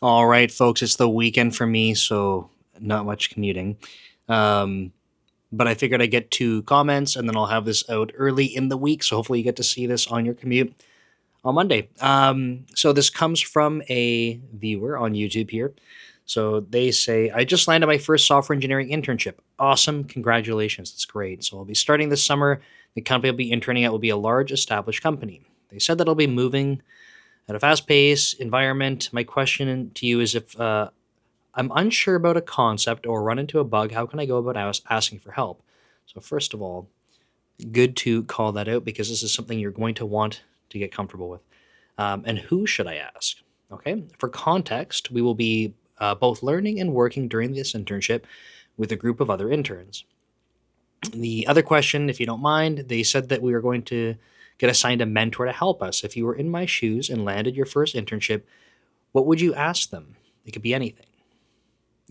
All right, folks, it's the weekend for me, so not much commuting. Um, but I figured I'd get two comments and then I'll have this out early in the week. So hopefully you get to see this on your commute on Monday. So this comes from a viewer on YouTube here. So they say, I just landed my first software engineering internship. Awesome. Congratulations. That's great. So I'll be starting this summer. The company I'll be interning at will be a large established company. They said that I'll be moving at a fast pace environment. My question to you is if I'm unsure about a concept or run into a bug, how can I go about asking for help? So, first of all, good to call that out because this is something you're going to want to get comfortable with. And who should I ask? Okay, for context, we will be both learning and working during this internship with a group of other interns. The other question, if you don't mind, they said that we were going to get assigned a mentor to help us. If you were in my shoes and landed your first internship, what would you ask them? It could be anything.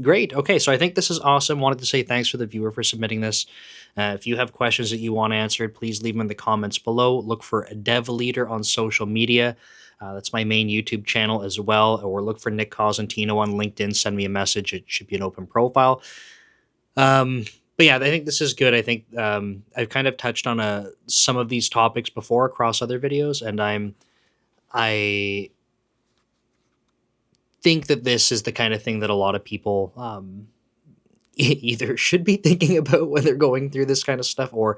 Great. Okay, so I think this is awesome. Wanted to say thanks for the viewer for submitting this. If you have questions that you want answered, please leave them in the comments below. Look for a dev leader on social media. That's my main YouTube channel as well. Or look for Nick Cosentino on LinkedIn. Send me a message. It should be an open profile. Um, but yeah, I think this is good. I think I've kind of touched on some of these topics before across other videos, and I think that this is the kind of thing that a lot of people either should be thinking about when they're going through this kind of stuff, or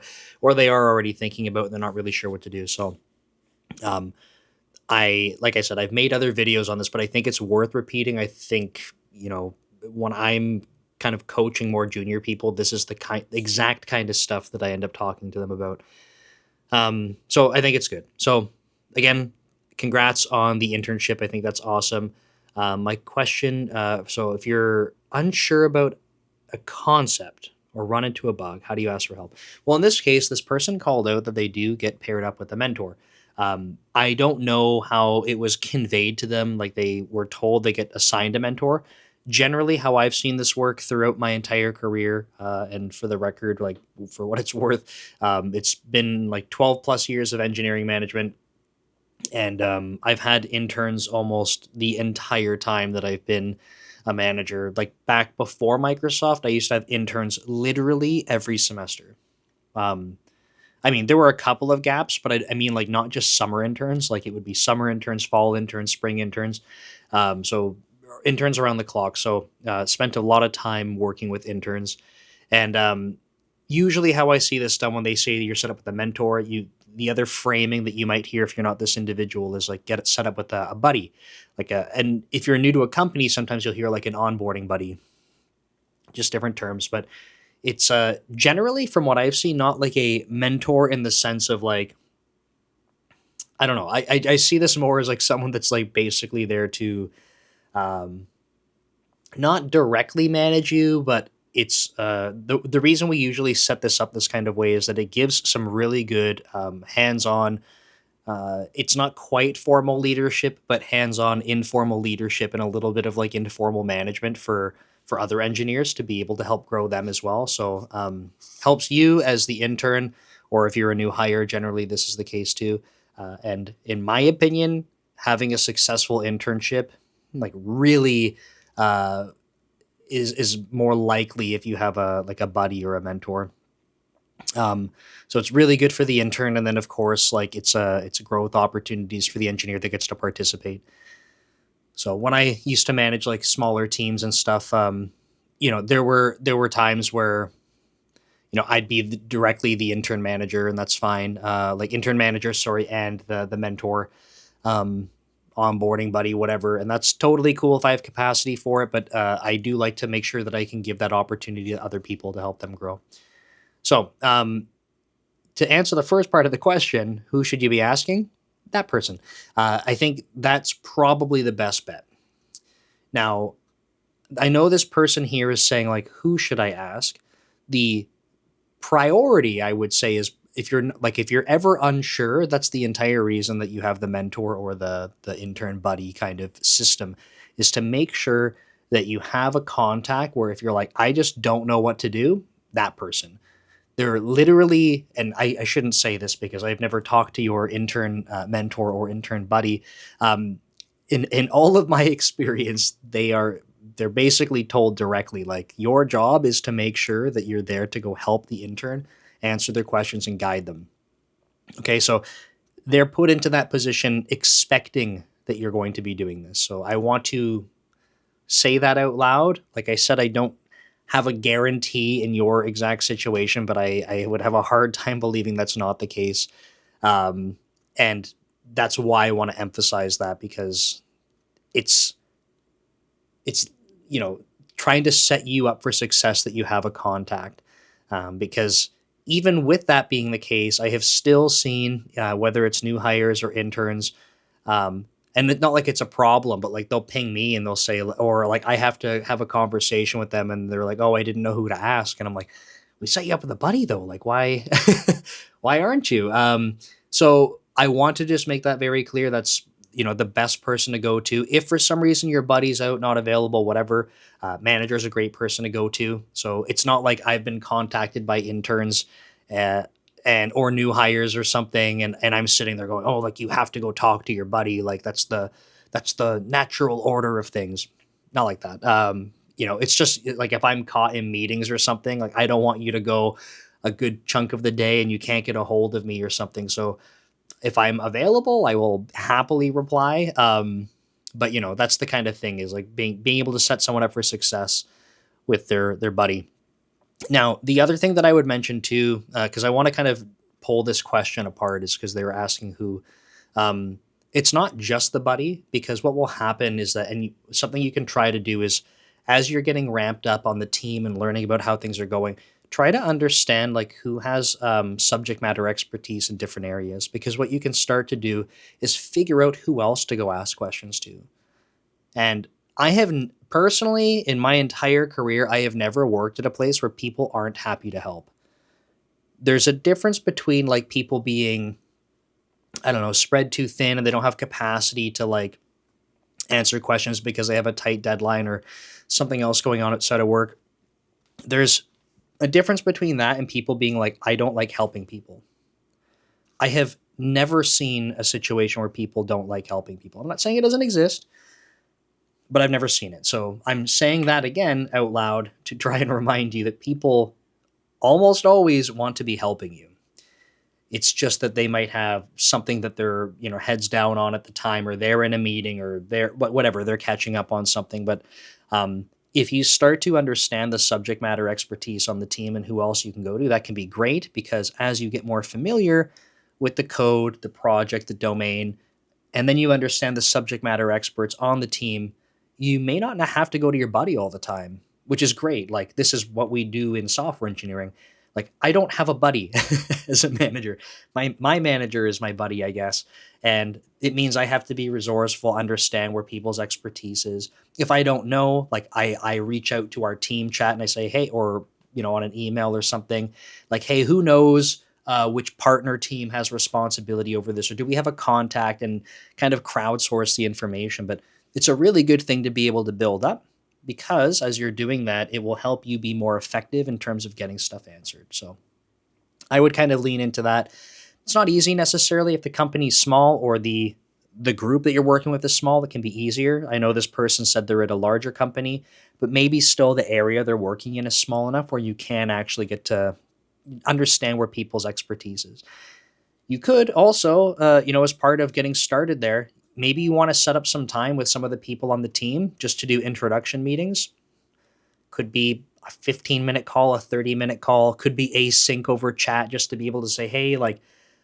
they are already thinking about it and they're not really sure what to do. So um, I like I said, I've made other videos on this, but I think it's worth repeating. I think when I'm kind of coaching more junior people, this is the exact kind of stuff that I end up talking to them about. So I think it's good. So again, congrats on the internship. I think that's awesome. My question, so if you're unsure about a concept or run into a bug, how do you ask for help? Well, in this case, this person called out that they do get paired up with a mentor. I don't know how it was conveyed to them, like they were told they get assigned a mentor. Generally, how I've seen this work throughout my entire career, and for the record, like for what it's worth, it's been like 12 plus years of engineering management. And I've had interns almost the entire time that I've been a manager. Like back before Microsoft, I used to have interns literally every semester. Um, I mean, there were a couple of gaps, but I mean, like not just summer interns. Like it would be summer interns, fall interns, spring interns. So interns around the clock. So spent a lot of time working with interns, and usually how I see this done when they say you're set up with a mentor, the other framing that you might hear if you're not this individual is like get it set up with a buddy, and if you're new to a company, sometimes you'll hear like an onboarding buddy, just different terms, but it's generally from what I've seen not like a mentor in the sense of like I don't know. I see this more as like someone that's like basically there to um, not directly manage you, but it's the reason we usually set this up this kind of way is that it gives some really good hands-on. It's not quite formal leadership, but hands-on informal leadership and a little bit of like informal management for other engineers to be able to help grow them as well. So helps you as the intern, or if you're a new hire, generally this is the case too. And in my opinion, having a successful internship like really uh, is more likely if you have a like a buddy or a mentor. Um, so it's really good for the intern, and then of course, like it's a growth opportunities for the engineer that gets to participate. So when I used to manage like smaller teams and stuff, there were times where I'd be directly the intern manager, and that's fine. Like intern manager, sorry, and the mentor, um, onboarding buddy, whatever, and that's totally cool if I have capacity for it. But I do like to make sure that I can give that opportunity to other people to help them grow. So to answer the first part of the question, who should you be asking? That person. I think that's probably the best bet. Now, I know this person here is saying, like, who should I ask? The priority, I would say, is if you're ever unsure, that's the entire reason that you have the mentor or the intern buddy kind of system, is to make sure that you have a contact where if you're like, I just don't know what to do, that person. They're literally, and I shouldn't say this because I've never talked to your intern mentor or intern buddy. Um, In all of my experience, they're basically told directly, like, your job is to make sure that you're there to go help the intern, answer their questions, and guide them. Okay, so they're put into that position expecting that you're going to be doing this. So I want to say that out loud. Like I said, I don't have a guarantee in your exact situation, but I would have a hard time believing that's not the case. Um, and that's why I want to emphasize that, because it's it's you know trying to set you up for success that you have a contact, because even with that being the case, I have still seen, whether it's new hires or interns, um, and it's not like it's a problem, but like they'll ping me and they'll say, or like I have to have a conversation with them and they're like, oh, I didn't know who to ask. And I'm like, we set you up with a buddy though. Like, why, why aren't you? So I want to just make that very clear. That's, the best person to go to. If for some reason your buddy's out, not available, whatever, manager's a great person to go to. So it's not like I've been contacted by interns, uh, or new hires or something, and I'm sitting there going, oh, like, you have to go talk to your buddy, like that's the natural order of things. Not like that. It's just like if I'm caught in meetings or something, like I don't want you to go a good chunk of the day and you can't get a hold of me or something. So if I'm available, I will happily reply. But that's the kind of thing, is like being able to set someone up for success with their buddy. Now, the other thing that I would mention too, because I want to kind of pull this question apart, is because they were asking who. Um, it's not just the buddy, because what will happen is that, and something you can try to do is, as you're getting ramped up on the team and learning about how things are going, try to understand like who has subject matter expertise in different areas. Because what you can start to do is figure out who else to go ask questions to. And I have personally, in my entire career, I have never worked at a place where people aren't happy to help. There's a difference between like people being, I don't know, spread too thin and they don't have capacity to like answer questions because they have a tight deadline or something else going on outside of work. There's a difference between that and people being like, I don't like helping people. I have never seen a situation where people don't like helping people. I'm not saying it doesn't exist, but I've never seen it. So I'm saying that again out loud to try and remind you that people almost always want to be helping you. It's just that they might have something that they're, heads down on at the time, or they're in a meeting, or they're whatever, they're catching up on something. But if you start to understand the subject matter expertise on the team and who else you can go to, that can be great, because as you get more familiar with the code, the project, the domain, and then you understand the subject matter experts on the team, you may not have to go to your buddy all the time, which is great. Like, this is what we do in software engineering. Like, I don't have a buddy as a manager. My manager is my buddy, I guess. And it means I have to be resourceful, understand where people's expertise is. If I don't know, like, I reach out to our team chat and I say, hey, or on an email or something, like, hey, who knows which partner team has responsibility over this, or do we have a contact, and kind of crowdsource the information. But it's a really good thing to be able to build up, because as you're doing that, it will help you be more effective in terms of getting stuff answered. So I would kind of lean into that. It's not easy necessarily if the company's small, or the group that you're working with is small. That can be easier. I know this person said they're at a larger company, but maybe still the area they're working in is small enough where you can actually get to understand where people's expertise is. You could also, as part of getting started there, maybe you want to set up some time with some of the people on the team just to do introduction meetings. Could be a 15-minute call, a 30-minute call, could be async over chat, just to be able to say, hey, like,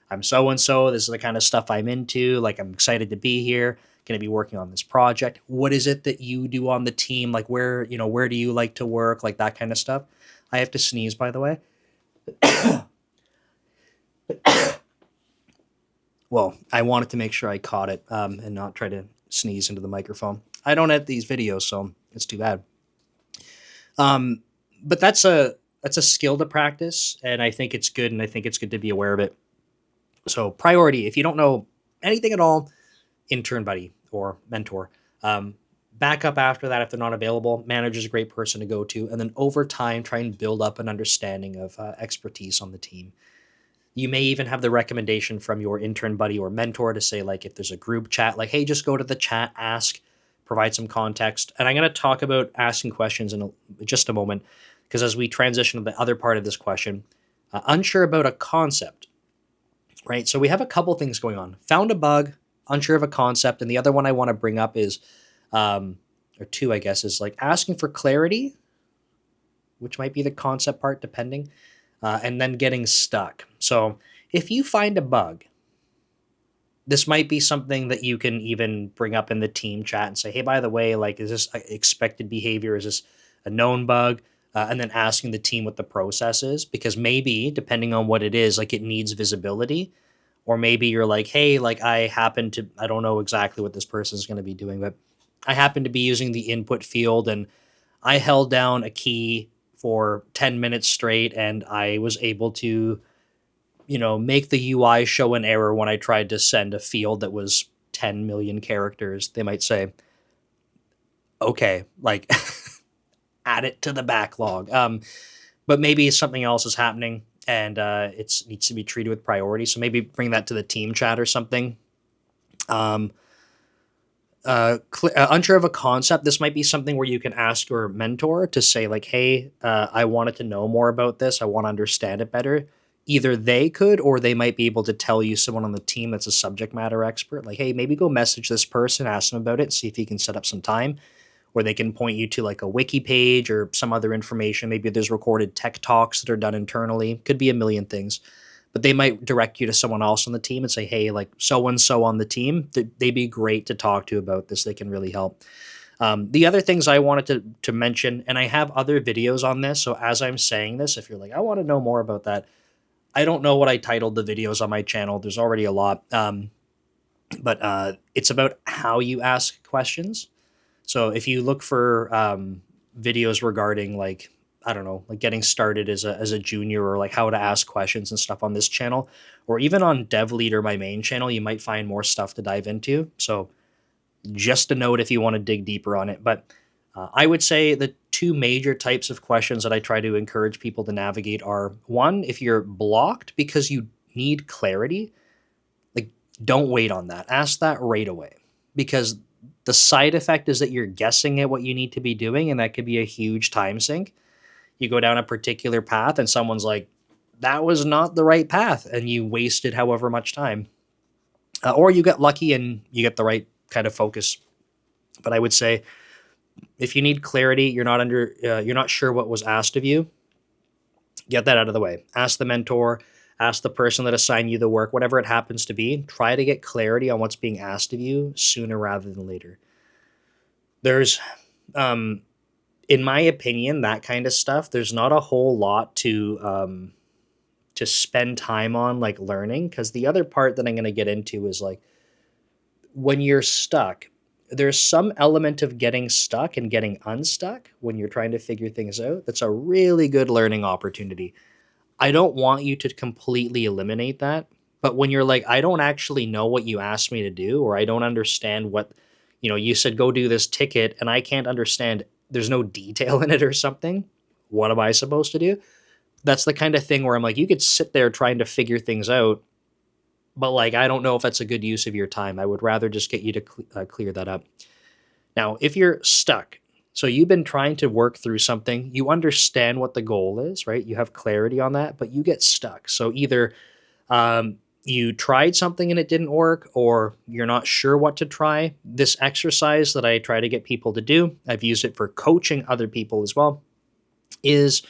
I'm so and so. This is the kind of stuff I'm into. Like, I'm excited to be here. Going to be working on this project. What is it that you do on the team? Like, where do you like to work? Like, that kind of stuff. I have to sneeze, by the way. Well, I wanted to make sure I caught it, and not try to sneeze into the microphone. I don't edit these videos, so it's too bad. Um, but that's a skill to practice, and I think it's good, and I think it's good to be aware of it. So priority, if you don't know anything at all, intern buddy or mentor. Back up after that if they're not available. Manager's a great person to go to, and then over time try and build up an understanding of expertise on the team. You may even have the recommendation from your intern buddy or mentor to say, like, if there's a group chat, like, hey, just go to the chat, ask, provide some context. And I'm going to talk about asking questions in just a moment, because as we transition to the other part of this question, unsure about a concept, right? So we have a couple things going on. Found a bug, unsure of a concept. And the other one I want to bring up is, or two, I guess, is like asking for clarity, which might be the concept part, depending, and then getting stuck. So if you find a bug, this might be something that you can even bring up in the team chat and say, hey, by the way, like, is this expected behavior? Is this a known bug? And then asking the team what the process is, because maybe depending on what it is, like it needs visibility. Or maybe you're like, hey, like I don't know exactly what this person is going to be doing, but I happen to be using the input field and I held down a key for 10 minutes straight and I was able to, make the UI show an error when I tried to send a field that was 10 million characters. They might say, okay, like add it to the backlog. But maybe something else is happening and it needs to be treated with priority. So maybe bring that to the team chat or something. Um, Unsure of a concept, this might be something where you can ask your mentor to say, like, hey, I wanted to know more about this. I want to understand it better. Either they could, or they might be able to tell you someone on the team that's a subject matter expert. Like, hey, maybe go message this person, ask them about it, see if he can set up some time, or they can point you to like a wiki page or some other information. Maybe there's recorded tech talks that are done internally. Could be a million things, but they might direct you to someone else on the team and say, hey, like so and so on the team, they'd be great to talk to about this. They can really help. The other things I wanted to mention, and I have other videos on this. So as I'm saying this, if you're like, I want to know more about that, I don't know what I titled the videos on my channel. There's already a lot. But it's about how you ask questions. So if you look for videos regarding like, I don't know, like getting started as a junior, or like how to ask questions and stuff on this channel, or even on Dev Leader, my main channel, you might find more stuff to dive into. So just a note if you want to dig deeper on it. But I would say the two major types of questions that I try to encourage people to navigate are: one, if you're blocked because you need clarity, like don't wait on that. Ask that right away, because the side effect is that you're guessing at what you need to be doing, and that could be a huge time sink. You go down a particular path, and someone's like, that was not the right path, and you wasted however much time. Or you get lucky and you get the right kind of focus. But I would say if you need clarity, you're not sure what was asked of you, get that out of the way. Ask the mentor, ask the person that assigned you the work, whatever it happens to be. Try to get clarity on what's being asked of you sooner rather than later. There's, um, in my opinion, that kind of stuff. There's not a whole lot to spend time on, like learning, because the other part that I'm going to get into is like when you're stuck. There's some element of getting stuck and getting unstuck when you're trying to figure things out. That's a really good learning opportunity. I don't want you to completely eliminate that. But when you're like, I don't actually know what you asked me to do, or I don't understand what, you said go do this ticket, and I can't understand, there's no detail in it or something. What am I supposed to do? That's the kind of thing where I'm like, you could sit there trying to figure things out, but like, I don't know if that's a good use of your time. I would rather just get you to clear that up. Now, if you're stuck, so you've been trying to work through something, you understand what the goal is, right? You have clarity on that, but you get stuck. So either you tried something and it didn't work, or you're not sure what to try. This exercise that I try to get people to do, I've used it for coaching other people as well, is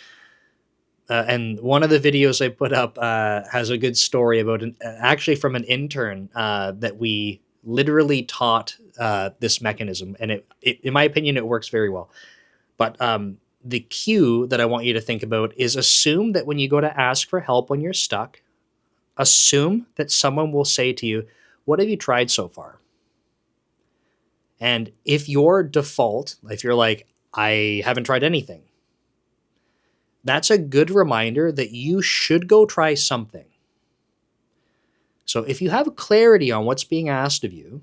and one of the videos I put up has a good story about actually from an intern that we literally taught this mechanism, and in my opinion, it works very well. But the cue that I want you to think about is assume that when you go to ask for help when you're stuck, assume that someone will say to you, "What have you tried so far?" And if your default, if you're like, "I haven't tried anything," that's a good reminder that you should go try something. So if you have clarity on what's being asked of you,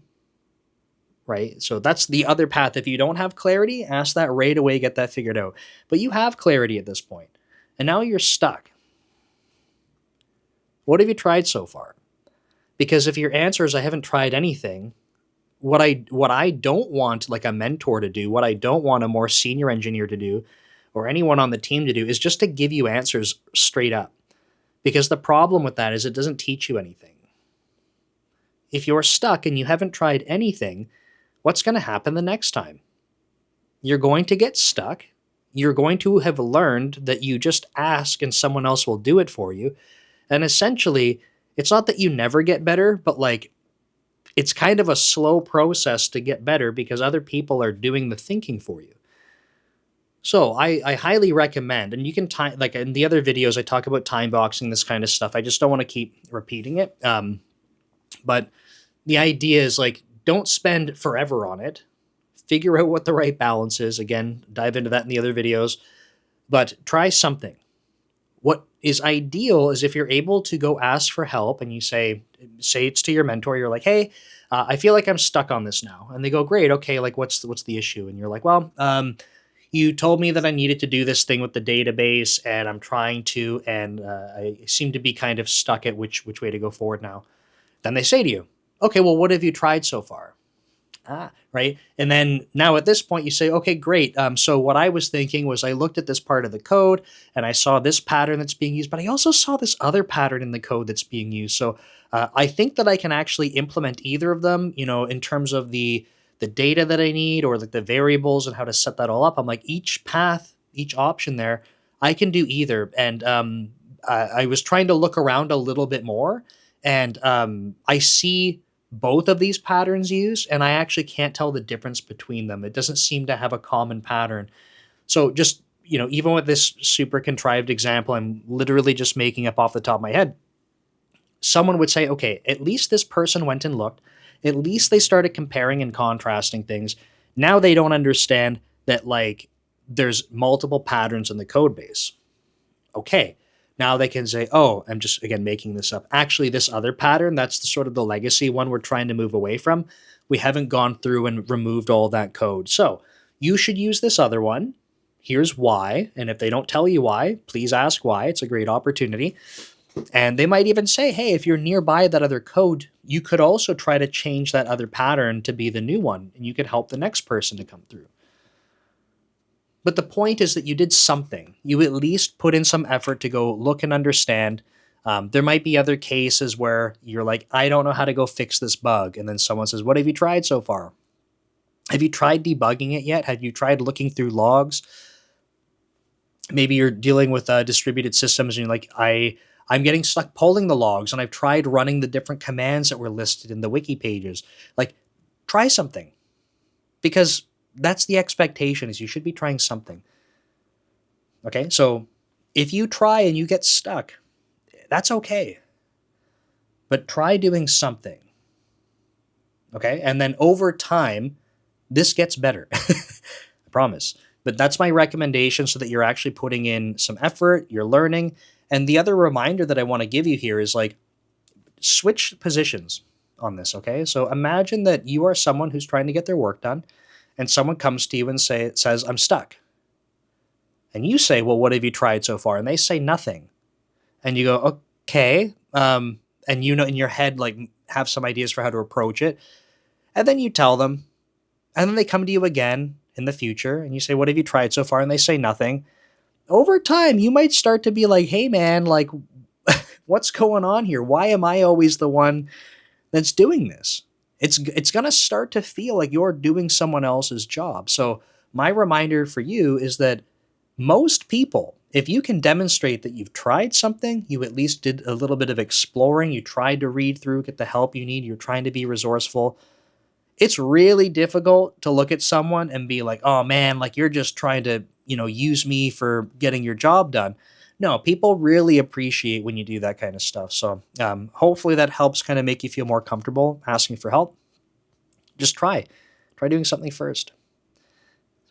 right? So that's the other path. If you don't have clarity, ask that right away, get that figured out. But you have clarity at this point, and now you're stuck. What have you tried so far? Because if your answer is I haven't tried anything, what I don't want like a mentor to do, what I don't want a more senior engineer to do, or anyone on the team to do is just to give you answers straight up. Because the problem with that is it doesn't teach you anything. If you're stuck and you haven't tried anything, what's going to happen the next time? You're going to get stuck. You're going to have learned that you just ask and someone else will do it for you. And essentially, it's not that you never get better, but like it's kind of a slow process to get better because other people are doing the thinking for you. So I highly recommend, and you can time like in the other videos I talk about time boxing this kind of stuff. I just don't want to keep repeating it. But the idea is like don't spend forever on it. Figure out what the right balance is. Again, dive into that in the other videos, but try something. What is ideal is if you're able to go ask for help and you say it's to your mentor. You're like, hey, I feel like I'm stuck on this now, and they go, great, okay, like what's the issue? And you're like, well, you told me that I needed to do this thing with the database, and I'm trying to, and I seem to be kind of stuck at which way to go forward now. Then they say to you, okay, well, what have you tried so far? Right. And then now at this point, you say, okay, great. So what I was thinking was I looked at this part of the code and I saw this pattern that's being used, but I also saw this other pattern in the code that's being used. So I think that I can actually implement either of them, in terms of the data that I need or like the variables and how to set that all up. I'm like each path, each option there, I can do either. And I was trying to look around a little bit more, and I see both of these patterns used, and I actually can't tell the difference between them. It doesn't seem to have a common pattern. So just, even with this super contrived example, I'm literally just making up off the top of my head. Someone would say, okay, at least this person went and looked. At least they started comparing and contrasting things. Now they don't understand that like there's multiple patterns in the code base. Okay. Now they can say, oh, I'm just, again, making this up. Actually, this other pattern, that's the sort of the legacy one we're trying to move away from. We haven't gone through and removed all that code. So you should use this other one. Here's why. And if they don't tell you why, please ask why. It's a great opportunity. And they might even say, hey, if you're nearby that other code, you could also try to change that other pattern to be the new one, and you could help the next person to come through. But the point is that you did something. You at least put in some effort to go look and understand. There might be other cases where you're like, I don't know how to go fix this bug. And then someone says, what have you tried so far? Have you tried debugging it yet? Have you tried looking through logs? Maybe you're dealing with distributed systems and you're like, I'm getting stuck pulling the logs, and I've tried running the different commands that were listed in the wiki pages. Like, try something, because that's the expectation, is you should be trying something. Okay, so if you try and you get stuck, that's okay. But try doing something. Okay, and then over time, this gets better. I promise. But that's my recommendation, so that you're actually putting in some effort, you're learning. And the other reminder that I want to give you here is like, switch positions on this, okay? So imagine that you are someone who's trying to get their work done, and someone comes to you and says, I'm stuck. And you say, well, what have you tried so far? And they say nothing. And you go, okay. And in your head, like, have some ideas for how to approach it. And then you tell them, and then they come to you again in the future, and you say, what have you tried so far? And they say nothing. Over time, you might start to be like, hey, man, like, what's going on here? Why am I always the one that's doing this? It's going to start to feel like you're doing someone else's job. So my reminder for you is that most people, if you can demonstrate that you've tried something, you at least did a little bit of exploring, you tried to read through, get the help you need, you're trying to be resourceful. It's really difficult to look at someone and be like, oh man, like you're just trying to, use me for getting your job done. No, people really appreciate when you do that kind of stuff. So hopefully that helps kind of make you feel more comfortable asking for help. Just try doing something first.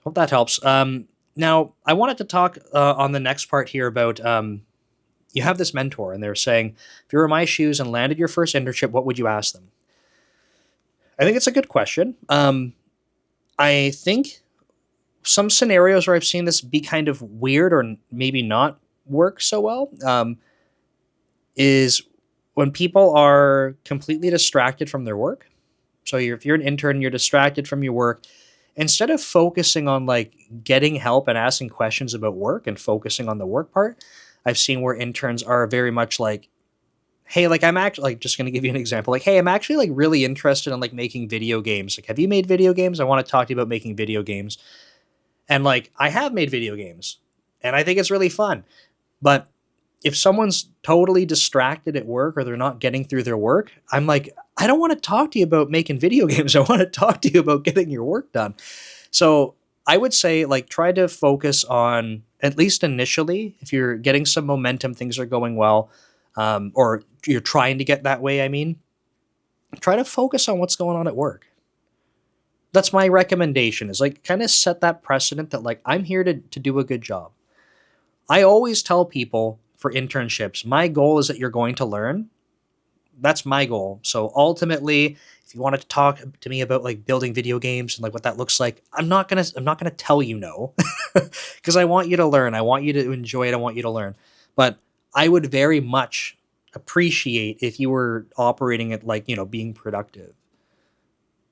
Hope that helps. Now, I wanted to talk on the next part here about you have this mentor, and they're saying, if you were in my shoes and landed your first internship, what would you ask them? I think it's a good question. I think some scenarios where I've seen this be kind of weird or maybe not work so well is when people are completely distracted from their work, so if you're an intern, you're distracted from your work, instead of focusing on like getting help and asking questions about work and focusing on the work part, I've seen where interns are very much like, hey, like I'm actually like just gonna give you an example. Like, hey, I'm actually like really interested in like making video games. Like, have you made video games? I want to talk to you about making video games. And like I have made video games and I think it's really fun. But if someone's totally distracted at work or they're not getting through their work, I'm like, I don't want to talk to you about making video games. I want to talk to you about getting your work done. So I would say like try to focus on, at least initially, if you're getting some momentum, things are going well, or you're trying to get that way. I mean, try to focus on what's going on at work. That's my recommendation. Is like kind of set that precedent that like I'm here to do a good job. I always tell people for internships, my goal is that you're going to learn. That's my goal. So ultimately, if you wanted to talk to me about like building video games and like what that looks like, I'm not gonna tell you no, because I want you to learn. I want you to enjoy it. I want you to learn. But I would very much appreciate if you were operating at like, being productive.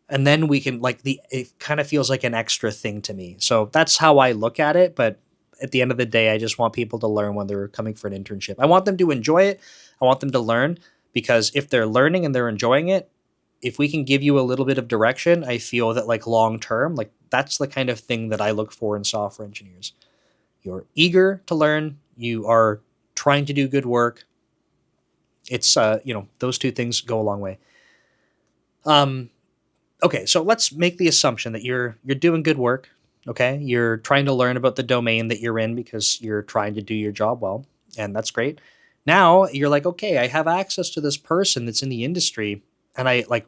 And then we can like the it kind of feels like an extra thing to me. So that's how I look at it. But at the end of the day, I just want people to learn when they're coming for an internship. I want them to enjoy it. I want them to learn, because if they're learning and they're enjoying it, if we can give you a little bit of direction, I feel that like long term, like that's the kind of thing that I look for in software engineers. You're eager to learn, you are trying to do good work. It's those two things go a long way. Um okay, so let's make the assumption that you're doing good work. Okay, you're trying to learn about the domain that you're in because you're trying to do your job well, and that's great. Now you're like, okay, I have access to this person that's in the industry, and I like,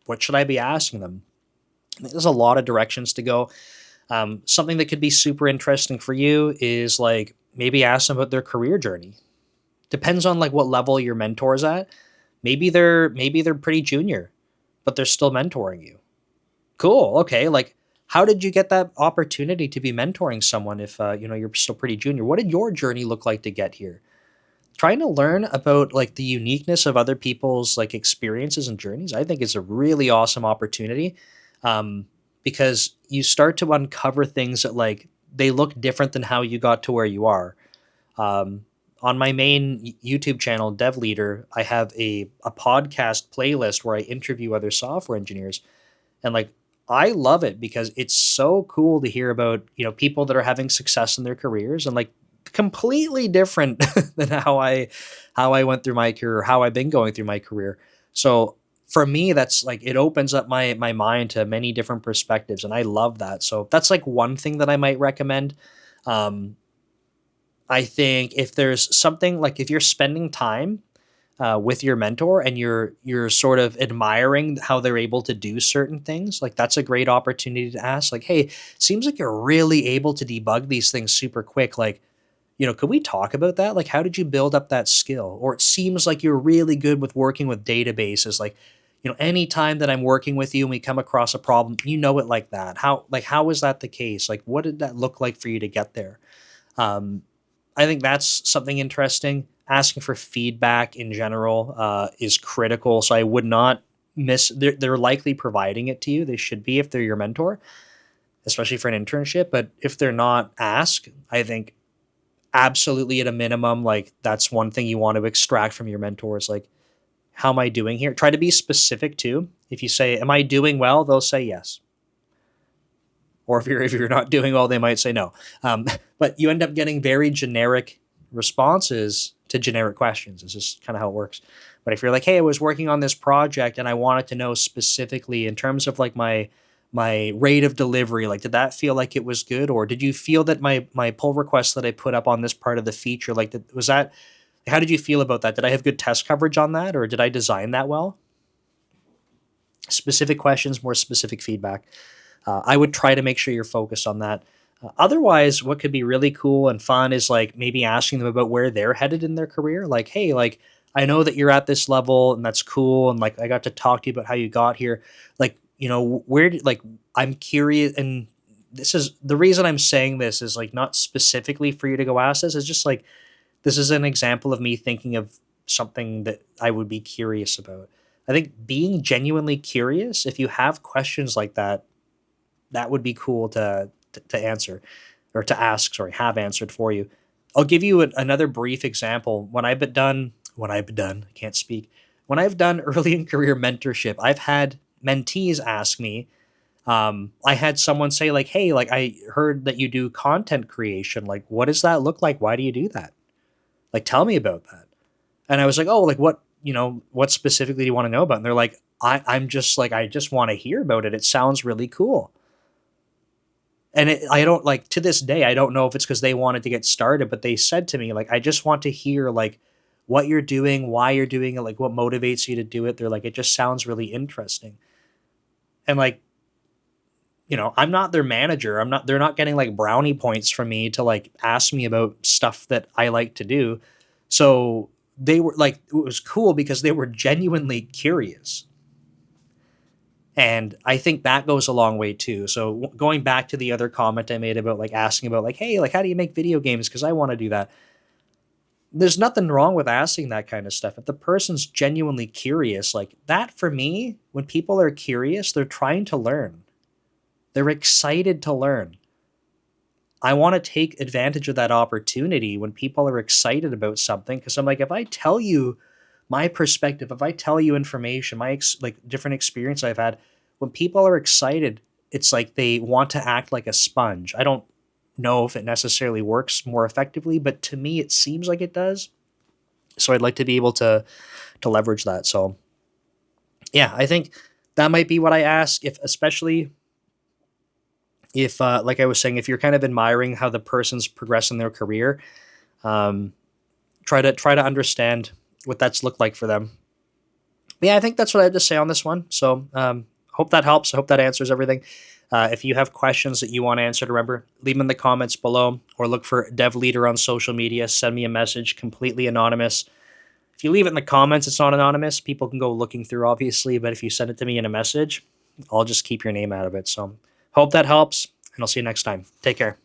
what should I be asking them? There's a lot of directions to go. Something that could be super interesting for you is like maybe ask them about their career journey. Depends on like what level your mentor's at. Maybe they're pretty junior, but they're still mentoring you. Cool. Okay. Like, how did you get that opportunity to be mentoring someone if you're still pretty junior? What did your journey look like to get here? Trying to learn about like the uniqueness of other people's like experiences and journeys, I think is a really awesome opportunity, um, because you start to uncover things that like they look different than how you got to where you are. Um, on my main YouTube channel, Dev Leader, I have a podcast playlist where I interview other software engineers, and like I love it because it's so cool to hear about, people that are having success in their careers and like completely different than how I went through my career, how I've been going through my career. So for me, that's like it opens up my mind to many different perspectives, and I love that. So that's like one thing that I might recommend. Um, I think if there's something like if you're spending time with your mentor and you're sort of admiring how they're able to do certain things, like that's a great opportunity to ask, like, hey, seems like you're really able to debug these things super quick. Like, could we talk about that? Like, how did you build up that skill? Or it seems like you're really good with working with databases. Like, anytime that I'm working with you and we come across a problem, it like that. How is that the case? Like, what did that look like for you to get there? Um, I think that's something interesting. Asking for feedback in general is critical. So I would not miss. They're likely providing it to you. They should be if they're your mentor, especially for an internship. But if they're not, ask. I think absolutely at a minimum, like that's one thing you want to extract from your mentors. Like, how am I doing here? Try to be specific too. If you say, "Am I doing well?" They'll say yes. Or if you're not doing well, they might say no. But you end up getting very generic responses to generic questions. It's just kind of how it works. But if you're like, hey, I was working on this project and I wanted to know specifically in terms of like my rate of delivery, like did that feel like it was good, or did you feel that my pull request that I put up on this part of the feature, like was that, how did you feel about that? Did I have good test coverage on that, or did I design that well? Specific questions, more specific feedback. I would try to make sure you're focused on that. Otherwise, what could be really cool and fun is like maybe asking them about where they're headed in their career. Like, hey, like I know that you're at this level and that's cool. And like I got to talk to you about how you got here. Like, where did like I'm curious, and this is the reason I'm saying this is like not specifically for you to go ask this. It's just like this is an example of me thinking of something that I would be curious about. I think being genuinely curious, if you have questions like that, that would be cool to answer or to ask, sorry, have answered for you. I'll give you another brief example. When I've done, I can't speak. When I've done early in career mentorship, I've had mentees ask me. I had someone say like, "Hey, like I heard that you do content creation. Like, what does that look like? Why do you do that? Like, tell me about that." And I was like, "Oh, like what? What specifically do you want to know about?" And they're like, I'm just like, I just want to hear about it. It sounds really cool." And I don't like to this day, I don't know if it's because they wanted to get started, but they said to me, like, I just want to hear like what you're doing, why you're doing it, like what motivates you to do it. They're like, it just sounds really interesting. And like, I'm not their manager. They're not getting like brownie points from me to like ask me about stuff that I like to do. So they were like, it was cool because they were genuinely curious. And I think that goes a long way too. So going back to the other comment I made about like asking about like, hey, like how do you make video games? Because I want to do that. There's nothing wrong with asking that kind of stuff. If the person's genuinely curious, like that for me, when people are curious, they're trying to learn. They're excited to learn. I want to take advantage of that opportunity when people are excited about something because I'm like, if I tell you my perspective, if I tell you information, like different experience I've had, when people are excited, it's like they want to act like a sponge. I don't know if it necessarily works more effectively, but to me it seems like it does. So I'd like to be able to leverage that. So yeah, I think that might be what I ask if especially if like I was saying, if you're kind of admiring how the person's progressing their career, um, try to understand what that's looked like for them. But yeah, I think that's what I had to say on this one. So hope that helps. I hope that answers everything. If you have questions that you want answered, remember, leave them in the comments below or look for Dev Leader on social media. Send me a message, completely anonymous. If you leave it in the comments, it's not anonymous. People can go looking through, obviously. But if you send it to me in a message, I'll just keep your name out of it. So hope that helps, and I'll see you next time. Take care.